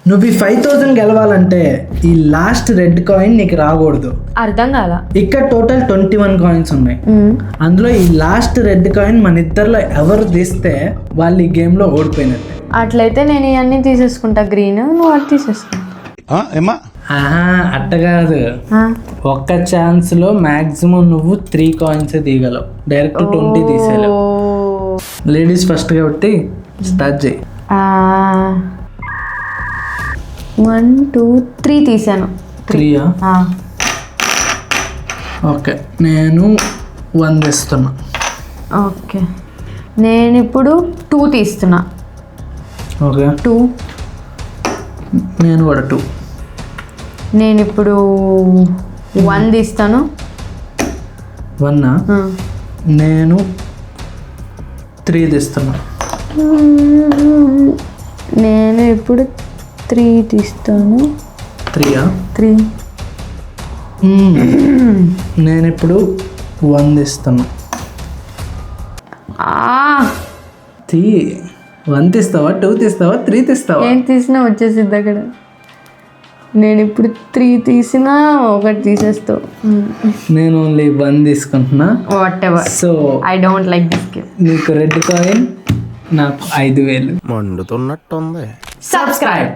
నువ్వు ఈ 5000 గెలవాలంటే ఈ లాస్ట్ రెడ్ కాయిన్ నీకు రాకూడదు. అర్థం కాల. ఇక్కడ టోటల్ 21 కాయిన్స్ ఉన్నాయి. అందులో ఈ లాస్ట్ రెడ్ కాయిన్ మన ఇద్దరిలో ఎవరు తీస్తే వాళ్ళు ఈ గేమ్ లో ఓడిపోయినట్టే. అట్లయితే నేను ఇవన్నీ తీసేసుకుంటా, గ్రీన్, నువ్వు అది తీసేసుకుంటా. అట్ట కాదు, ఒక్క ఛాన్స్ లో మాక్సిమం నువ్వు 3 కాయిన్స్ తీయగలవు, డైరెక్ట్ 20 తీసేయలేవు. లేడీస్ ఫస్ట్ కాబట్టి స్టార్ట్ చేయి. 1 2 3 తీసాను. 3 ఓకే, నేను 1 తీస్తున్నా. ఓకే, నేను ఇప్పుడు 2 తీస్తున్నా. ఓకే, 2. నేను కూడా 2. నేను ఇప్పుడు 1 తీస్తాను. 1 నేను 3 తీస్తున్నా. నేను ఇప్పుడు 3 తీస్తాను. 3 నేను ఇప్పుడు 1 తీస్తున్నా. 1 తీస్తావా, 2 తీస్తావా, 3 తీస్తావా? ఏం తీసినా వచ్చేసిద్ది అక్కడ. నేను ఇప్పుడు 3 తీసినా 1 తీసేస్తావు. నేను ఓన్లీ 1 తీసుకుంటున్నా. What ever, so I don't like this game. నీకు రెడ్ కాయిన్, నాకు 5000. మండుతున్నట్టుంది. సబ్స్క్రైబ్.